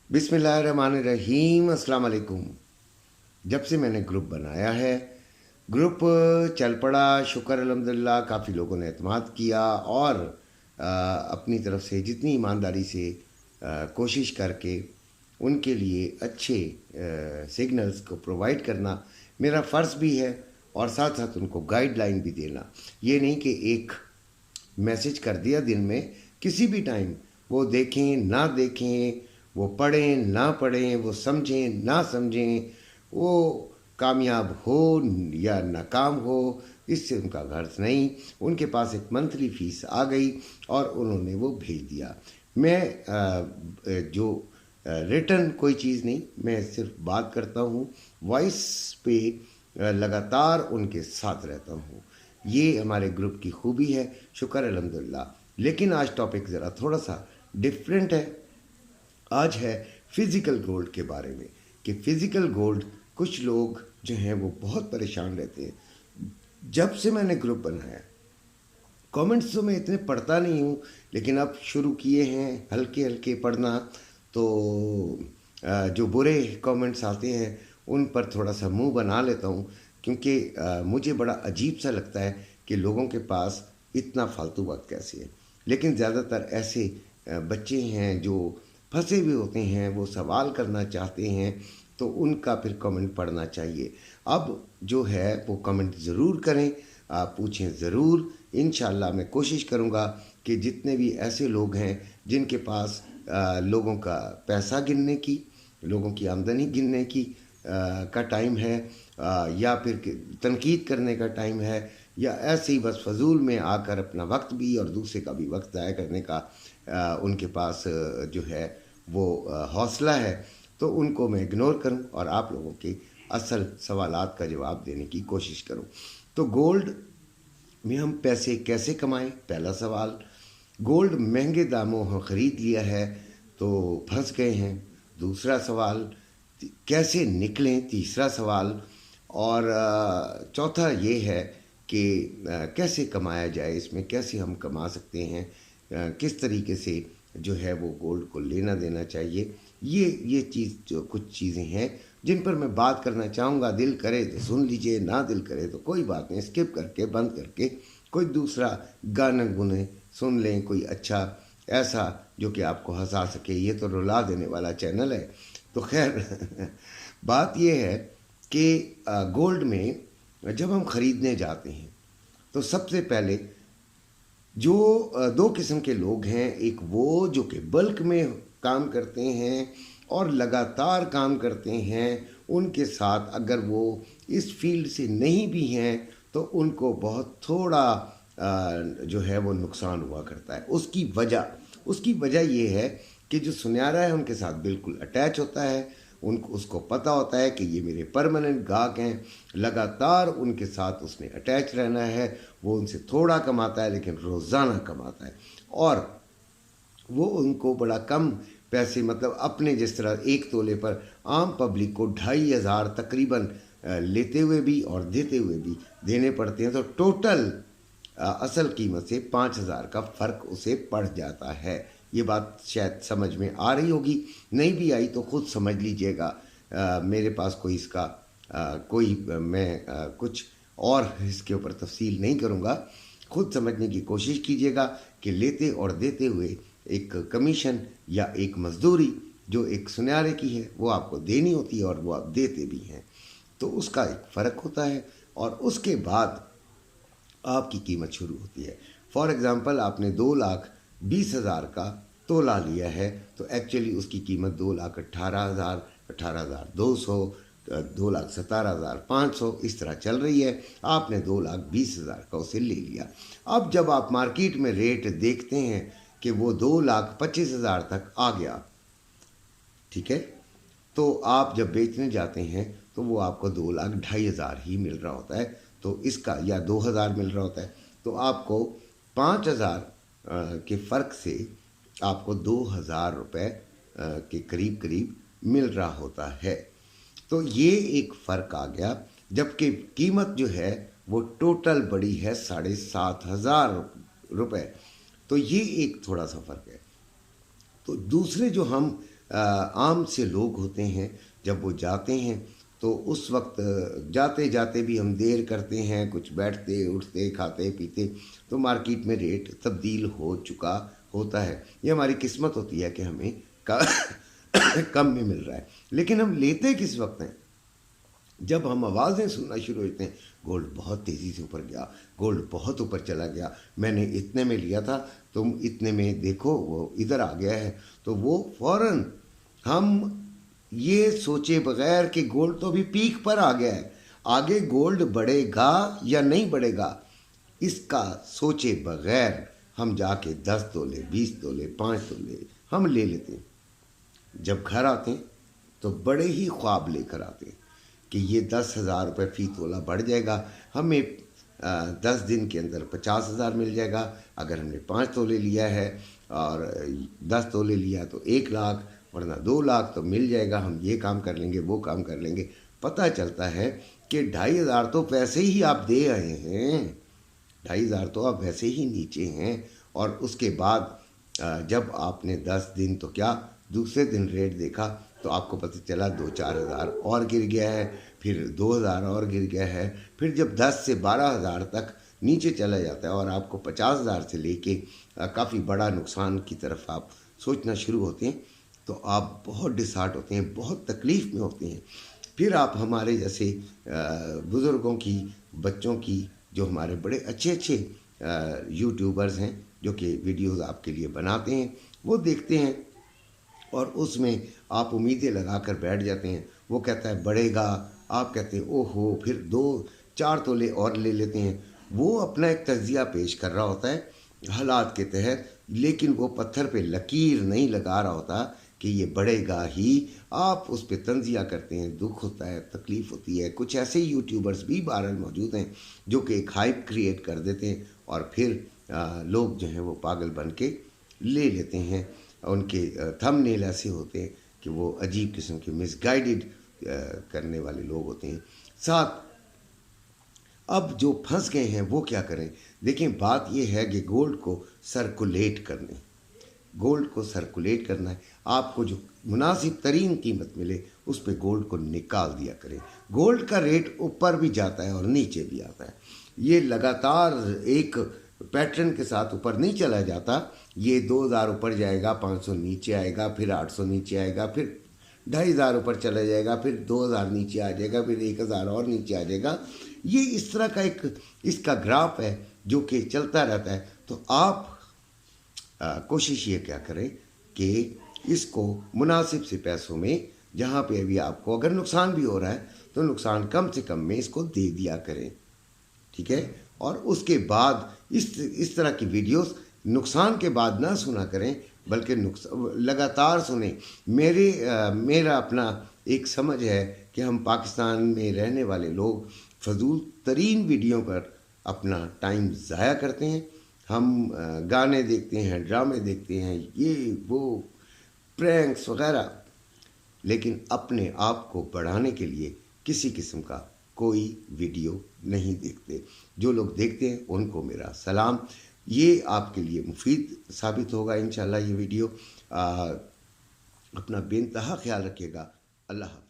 बिस्मिल्लाहिर्रहमानिर्रहीम, अस्सलाम वालेकुम। जब से मैंने ग्रुप बनाया है, ग्रुप चल पड़ा, शुक्र अल्हम्दुलिल्लाह। काफ़ी लोगों ने एतमाद किया और अपनी तरफ से जितनी ईमानदारी से कोशिश करके उनके लिए अच्छे सिग्नल्स को प्रोवाइड करना मेरा फ़र्ज़ भी है, और साथ साथ उनको गाइडलाइन भी देना। ये नहीं कि एक मैसेज कर दिया दिन में, किसी भी टाइम वो देखें ना देखें, वो पढ़ें ना पढ़ें, वो समझें ना समझें, वो कामयाब हो या नाकाम हो, इससे उनका गर्ज नहीं। उनके पास एक मंथली फ़ीस आ गई और उन्होंने वो भेज दिया। मैं जो रिटर्न कोई चीज़ नहीं, मैं सिर्फ बात करता हूँ, वॉइस पे लगातार उनके साथ रहता हूँ। ये हमारे ग्रुप की खूबी है, शुक्र अल्हम्दुलिल्लाह। लेकिन आज टॉपिक ज़रा थोड़ा सा डिफरेंट है। आज है फ़िज़िकल गोल्ड के बारे में, कि फ़िज़िकल गोल्ड कुछ लोग जो हैं वो बहुत परेशान रहते हैं। जब से मैंने ग्रुप बनाया, कमेंट्स तो मैं इतने पढ़ता नहीं हूँ, लेकिन अब शुरू किए हैं हल्के हल्के पढ़ना। तो जो बुरे कमेंट्स आते हैं उन पर थोड़ा सा मुंह बना लेता हूँ, क्योंकि मुझे बड़ा अजीब सा लगता है कि लोगों के पास इतना फालतू वक्त कैसे है। लेकिन ज़्यादातर ऐसे बच्चे हैं जो फंसे हुए होते हैं, वो सवाल करना चाहते हैं, तो उनका फिर कमेंट पढ़ना चाहिए। अब जो है वो कमेंट ज़रूर करें, आप पूछें ज़रूर। इंशाअल्लाह मैं कोशिश करूँगा कि जितने भी ऐसे लोग हैं जिनके पास लोगों का पैसा गिनने की, लोगों की आमदनी गिनने की का टाइम है, या फिर तनकीद करने का टाइम है, या ऐसे ही बस फजूल में आकर अपना वक्त भी और दूसरे का भी वक्त ज़ाया करने का उनके पास जो है वो हौसला है, तो उनको मैं इग्नोर करूं और आप लोगों के असल सवालात का जवाब देने की कोशिश करूं। तो गोल्ड में हम पैसे कैसे कमाएं, पहला सवाल। गोल्ड महंगे दामों हम ख़रीद लिया है तो फंस गए हैं, दूसरा सवाल। कैसे निकलें, तीसरा सवाल। और चौथा ये है कि कैसे कमाया जाए, इसमें कैसे हम कमा सकते हैं, किस तरीके से जो है वो गोल्ड को लेना देना चाहिए। ये चीज़ जो कुछ चीज़ें हैं जिन पर मैं बात करना चाहूँगा। दिल करे तो सुन लीजिए, ना दिल करे तो कोई बात नहीं, स्किप करके बंद करके कोई दूसरा गाना गुने सुन लें, कोई अच्छा ऐसा जो कि आपको हंसा सके। ये तो रुला देने वाला चैनल है। तो खैर बात ये है कि गोल्ड में जब हम ख़रीदने जाते हैं तो सबसे पहले जो दो किस्म के लोग हैं, एक वो जो कि बल्क में काम करते हैं और लगातार काम करते हैं, उनके साथ अगर वो इस फील्ड से नहीं भी हैं तो उनको बहुत थोड़ा जो है वो नुकसान हुआ करता है। उसकी वजह ये है कि जो सुनहरा है उनके साथ बिल्कुल अटैच होता है, उनको उसको पता होता है कि ये मेरे परमानेंट गाहक हैं, लगातार उनके साथ उसने अटैच रहना है। वो उनसे थोड़ा कमाता है लेकिन रोज़ाना कमाता है, और वो उनको बड़ा कम पैसे, मतलब अपने जिस तरह एक तोले पर आम पब्लिक को 2,500 तकरीबन लेते हुए भी और देते हुए भी देने पड़ते हैं, तो टोटल असल कीमत से 5,000 का फ़र्क उसे पड़ जाता है। ये बात शायद समझ में आ रही होगी, नहीं भी आई तो ख़ुद समझ लीजिएगा। मेरे पास कोई इसका मैं कुछ और इसके ऊपर तफसील नहीं करूँगा। ख़ुद समझने की कोशिश कीजिएगा कि लेते और देते हुए एक कमीशन या एक मजदूरी जो एक सुनहरे की है वो आपको देनी होती है, और वो आप देते भी हैं, तो उसका एक फ़र्क होता है। और उसके बाद आपकी कीमत शुरू होती है। फॉर एग्ज़ाम्पल, आपने 2,20,000 का तोला लिया है, तो एक्चुअली उसकी कीमत 2,18,000, 18,200, 2,17,500 इस तरह चल रही है। आपने 2,20,000 का उसे ले लिया। अब जब आप मार्केट में रेट देखते हैं कि वो 2,25,000 तक आ गया, ठीक है, तो आप जब बेचने जाते हैं तो वो आपको 2,02,500 ही मिल रहा होता है, तो इसका या 2,000 मिल रहा होता है, तो आपको 5,000 के फ़र्क से आपको 2,000 रुपये के करीब करीब मिल रहा होता है। तो ये एक फ़र्क आ गया, जबकि कीमत जो है वो टोटल बड़ी है 7,500 रुपये। तो ये एक थोड़ा सा फ़र्क है। तो दूसरे जो हम عام سے لوگ ہوتے ہیں جب وہ جاتے ہیں تو اس وقت جاتے جاتے بھی ہم دیر کرتے ہیں، کچھ بیٹھتے اٹھتے کھاتے پیتے، تو مارکیٹ میں ریٹ تبدیل ہو چکا ہوتا ہے۔ یہ ہماری قسمت ہوتی ہے کہ ہمیں کم میں مل رہا ہے، لیکن ہم لیتے کس وقت ہیں؟ جب ہم آوازیں سننا شروع ہوتے ہیں، گولڈ بہت تیزی سے اوپر گیا، گولڈ بہت اوپر چلا گیا، میں نے اتنے میں لیا تھا، تم اتنے میں دیکھو وہ ادھر آ گیا ہے، تو وہ فوراً ہم یہ سوچے بغیر کہ گولڈ تو ابھی پیک پر آ گیا ہے، آگے گولڈ بڑھے گا یا نہیں بڑھے گا، اس کا سوچے بغیر ہم جا کے 10 تولے 20 تولے 5 تولے ہم لے لیتے ہیں۔ جب گھر آتے ہیں تو بڑے ہی خواب لے کر آتے ہیں کہ یہ 10,000 روپے فی تولہ بڑھ جائے گا، ہمیں 10 دن کے اندر 50,000 مل جائے گا۔ اگر ہم نے 5 تولے لیا ہے اور 10 تولے لیا تو 1 لاکھ، ورنہ 2 لاکھ تو مل جائے گا، ہم یہ کام کر لیں گے وہ کام کر لیں گے۔ پتہ چلتا ہے کہ 2,500 تو ویسے ہی آپ دے آئے ہیں، 2,500 تو آپ ویسے ہی نیچے ہیں، اور اس کے بعد جب آپ نے 10 دن تو کیا دوسرے دن ریٹ دیکھا تو آپ کو پتہ چلا 2-4 ہزار اور گر گیا ہے، پھر 2,000 اور گر گیا ہے، پھر جب 10 سے 12,000 تک نیچے چلا جاتا ہے اور آپ کو 50,000 سے لے کے کافی بڑا نقصان کی طرف آپ سوچنا شروع ہوتے ہیں تو آپ بہت ڈسہارٹ ہوتے ہیں، بہت تکلیف میں ہوتے ہیں۔ پھر آپ ہمارے جیسے بزرگوں کی، بچوں کی، جو ہمارے بڑے اچھے اچھے یوٹیوبرز ہیں جو کہ ویڈیوز آپ کے لیے بناتے ہیں، وہ دیکھتے ہیں اور اس میں آپ امیدیں لگا کر بیٹھ جاتے ہیں۔ وہ کہتا ہے بڑھے گا، آپ کہتے ہیں او ہو، پھر 2-4 تولے اور لے لیتے ہیں۔ وہ اپنا ایک تجزیہ پیش کر رہا ہوتا ہے حالات کے تحت، لیکن وہ پتھر پہ لکیر نہیں لگا رہا ہوتا کہ یہ بڑھے گا ہی۔ آپ اس پہ تنزیہ کرتے ہیں، دکھ ہوتا ہے، تکلیف ہوتی ہے۔ کچھ ایسے یوٹیوبرز بھی بہرحال موجود ہیں جو کہ ایک ہائپ کریٹ کر دیتے ہیں اور پھر لوگ جو ہیں وہ پاگل بن کے لے لیتے ہیں۔ ان کے تھم نیل ایسے ہوتے ہیں کہ وہ عجیب قسم کے مس گائیڈڈ کرنے والے لوگ ہوتے ہیں۔ ساتھ اب جو پھنس گئے ہیں وہ کیا کریں؟ دیکھیں، بات یہ ہے کہ گولڈ کو سرکولیٹ کرنے، گولڈ کو سرکولیٹ کرنا ہے۔ آپ کو جو مناسب ترین قیمت ملے اس پہ گولڈ کو نکال دیا کریں۔ گولڈ کا ریٹ اوپر بھی جاتا ہے اور نیچے بھی آتا ہے، یہ لگاتار ایک پیٹرن کے ساتھ اوپر نہیں چلا جاتا۔ یہ 2,000 اوپر جائے گا، 500 نیچے آئے گا، پھر 800 نیچے آئے گا، پھر 2,500 اوپر چلا جائے گا، پھر 2,000 نیچے آ جائے گا، پھر 1,000 اور نیچے آ جائے گا۔ یہ اس طرح کا ایک اس کا گراف ہے جو کہ چلتا رہتا ہے۔ تو آپ کوشش یہ کیا کریں کہ اس کو مناسب سے پیسوں میں، جہاں پہ ابھی آپ کو اگر نقصان بھی ہو رہا ہے تو نقصان کم سے کم میں اس کو دے دیا کریں، ٹھیک ہے؟ اور اس کے بعد اس طرح کی ویڈیوز نقصان کے بعد نہ سنا کریں، بلکہ لگاتار سنیں۔ میرا اپنا ایک سمجھ ہے کہ ہم پاکستان میں رہنے والے لوگ فضول ترین ویڈیو پر اپنا ٹائم ضائع کرتے ہیں۔ ہم گانے دیکھتے ہیں، ڈرامے دیکھتے ہیں، یہ وہ پرینکس وغیرہ، لیکن اپنے آپ کو بڑھانے کے لیے کسی قسم کا کوئی ویڈیو نہیں دیکھتے۔ جو لوگ دیکھتے ہیں ان کو میرا سلام، یہ آپ کے لیے مفید ثابت ہوگا انشاءاللہ یہ ویڈیو۔ اپنا بے انتہا خیال رکھیے گا۔ اللہ حافظ۔